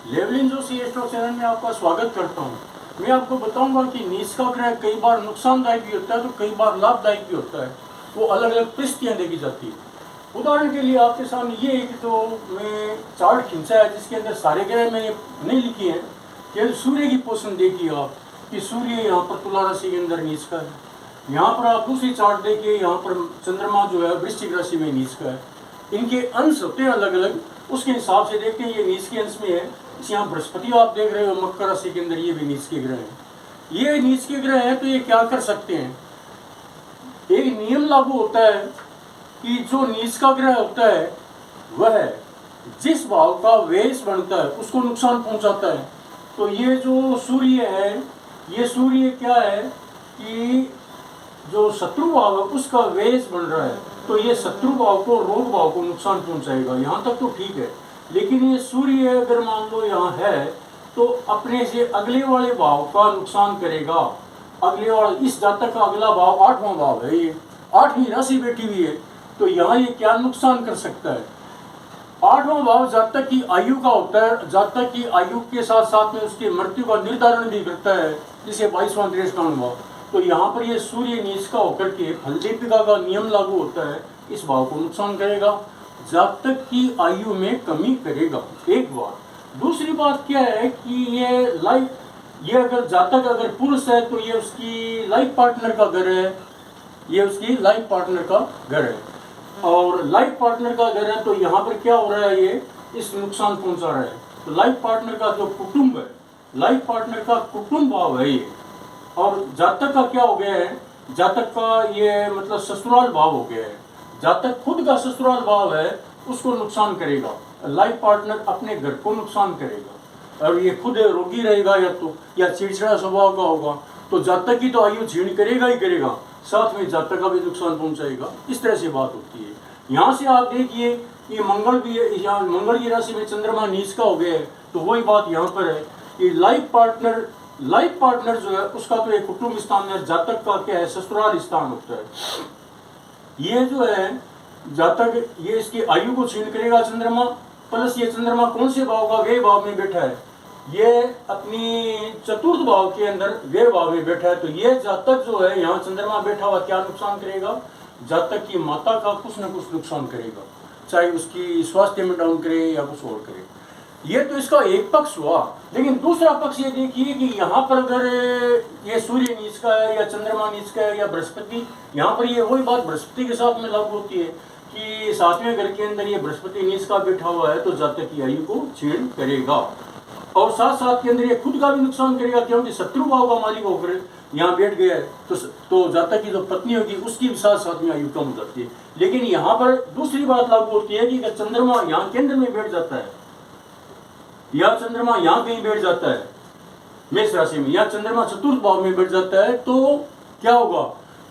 लेवलिन Joshi astro channel में आपका स्वागत करता हूँ। मैं आपको बताऊंगा कि नीच का ग्रह कई बार नुकसानदायक भी होता है तो कई बार लाभदायक भी होता है। वो अलग अलग परिस्थितियाँ देखी जाती है। उदाहरण के लिए आपके सामने ये एक तो मैं चार्ट खींचा है जिसके अंदर सारे ग्रह मैंने नहीं लिखे हैं। केवल सूर्य की पोजीशन देखिए आप कि सूर्य यहाँ पर तुला राशि के अंदर नीच का है। यहाँ पर आप दूसरी चार्ट देखिए, यहाँ पर चंद्रमा जो है वृश्चिक राशि में नीच का है। इनके अंश होते हैं अलग अलग, उसके हिसाब से देखते हैं। ये नीच के अंश में है। यहाँ बृहस्पति आप देख रहे हो मकर राशि के अंदर, ये भी नीच के ग्रह हैं। ये नीच के ग्रह हैं तो ये क्या कर सकते हैं, एक नियम लागू होता है कि जो नीच का ग्रह होता है वह जिस भाव का वेश बनता है उसको नुकसान पहुंचाता है। तो ये जो सूर्य है, ये सूर्य क्या है कि जो शत्रु भाव है उसका वेश बन रहा है, तो ये शत्रु भाव को, रोग भाव को नुकसान पहुंचाएगा। यहाँ तक तो ठीक है, लेकिन ये सूर्य अगर मान लो यहाँ है तो अपने से अगले वाले भाव का नुकसान करेगा। अगले वाले, इस जातक का अगला भाव 8वां भाव है, ये 8वीं राशि बैठी हुई है, तो यहाँ ये क्या नुकसान कर सकता है। 8वां भाव जातक की आयु का होता है। जातक की आयु के साथ साथ में उसकी मृत्यु का निर्धारण भी करता है, जिसे 22वां दृष्टांत भाव। तो यहाँ पर ये सूर्य नीच का होकर के फलदीपिका का नियम लागू होता है, इस भाव को नुकसान करेगा, जातक की आयु में कमी करेगा। एक बात। दूसरी बात क्या है कि ये अगर जातक अगर पुरुष है तो ये उसकी लाइफ पार्टनर का घर है, ये उसकी लाइफ पार्टनर का घर है, और लाइफ पार्टनर का घर है तो यहाँ पर क्या हो रहा है, ये इस नुकसान पहुंचा रहा है। तो लाइफ पार्टनर का जो कुटुंब है, लाइफ पार्टनर का कुटुंब भाव है ये, और जातक का क्या हो गया है, जातक का ये मतलब ससुराल भाव हो गया है। जातक खुद का ससुराल भाव है उसको नुकसान करेगा, लाइफ पार्टनर अपने घर को नुकसान करेगा, और ये खुद रोगी रहेगा या चिड़चिड़ा स्वभाव का होगा, तो जातक की तो आयु छीण करेगा ही करेगा, साथ में जातक का भी नुकसान पहुंचाएगा। इस तरह से बात होती है। यहाँ से आप देखिए कि मंगल भी, यहाँ मंगल की राशि में चंद्रमा नीच का हो गया है, तो वही बात यहाँ पर है कि लाइफ पार्टनर जो है उसका तो एक कुटुंब स्थान है, जातक का क्या है, ससुराल स्थान होता है। ये जो है जातक, ये इसकी आयु को छीन करेगा चंद्रमा, प्लस ये चंद्रमा कौन से भाव का, व्यय भाव में बैठा है, ये अपनी चतुर्थ भाव के अंदर व्यय भाव में बैठा है। तो ये जातक जो है यहाँ चंद्रमा बैठा हुआ क्या नुकसान करेगा, जातक की माता का कुछ न कुछ नुकसान करेगा, चाहे उसकी स्वास्थ्य में डाउन करे या कुछ और करे। ये तो इसका एक पक्ष हुआ, लेकिन दूसरा पक्ष ये देखिए कि यहाँ पर अगर ये सूर्य नीच का है या चंद्रमा नीच का है या बृहस्पति, यहाँ पर ये वही बात बृहस्पति के साथ में लागू होती है कि 7वें घर के अंदर ये बृहस्पति नीच का बैठा हुआ है तो जातक की आयु को छीण करेगा, और साथ साथ के अंदर ये खुद का भी नुकसान करेगा, क्योंकि शत्रु भाव का मालिक होकर यहाँ बैठ गया है तो जातक की जो पत्नी होगी उसकी भी साथ साथ में आयु कम हो जाती है। लेकिन यहाँ पर दूसरी बात लागू होती है कि चंद्रमा यहाँ केंद्र में बैठ जाता है, या चंद्रमा यहाँ कहीं बैठ जाता है मेष राशि में, या चंद्रमा चतुर्थ भाव में बैठ जाता है, तो क्या होगा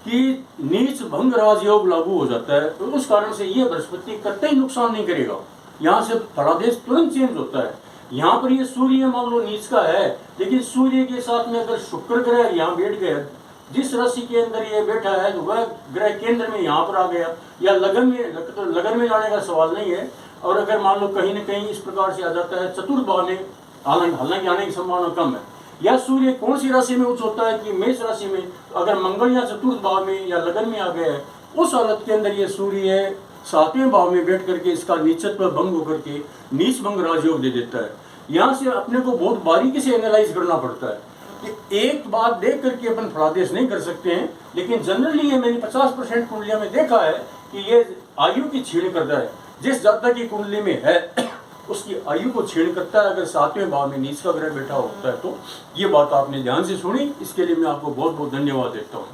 कि नीच भंग राजयोग लागू हो जाता है। तो उस कारण से ये बृहस्पति कतई नुकसान नहीं करेगा, यहाँ से फलादेश तुरंत चेंज होता है। यहाँ पर ये सूर्य मान लो नीच का है, लेकिन सूर्य के साथ में अगर शुक्र ग्रह यहाँ बैठ गया, जिस राशि के अंदर ये बैठा है तो वह ग्रह केंद्र में यहाँ पर आ गया, या लगन में जाने का सवाल नहीं है। और अगर मान लो कहीं न कहीं इस प्रकार से आ जाता है चतुर्थ भाव में, हालांकि आने की संभावना कम है, या सूर्य कौन सी राशि में उच्च होता है कि मेष राशि में, अगर मंगल या चतुर्थ भाव में या लगन में आ गया है, उस हालत के अंदर ये सूर्य 7वें भाव में बैठ करके इसका नीचत्व भंग होकर के नीच भंग राजयोग दे देता है। यहाँ से अपने को बहुत बारीकी से एनालाइज करना पड़ता है कि एक बात देख करके अपन फलादेश नहीं कर सकते हैं, लेकिन जनरली ये मैंने 50% कुंडलियों में देखा है कि ये आयु की छीण करता है। जिस जातक की कुंडली में है उसकी आयु को छीण करता है, अगर 7वें भाव में नीच का ग्रह बैठा होता है तो। ये बात आपने ध्यान से सुनी, इसके लिए मैं आपको बहुत बहुत धन्यवाद देता हूँ।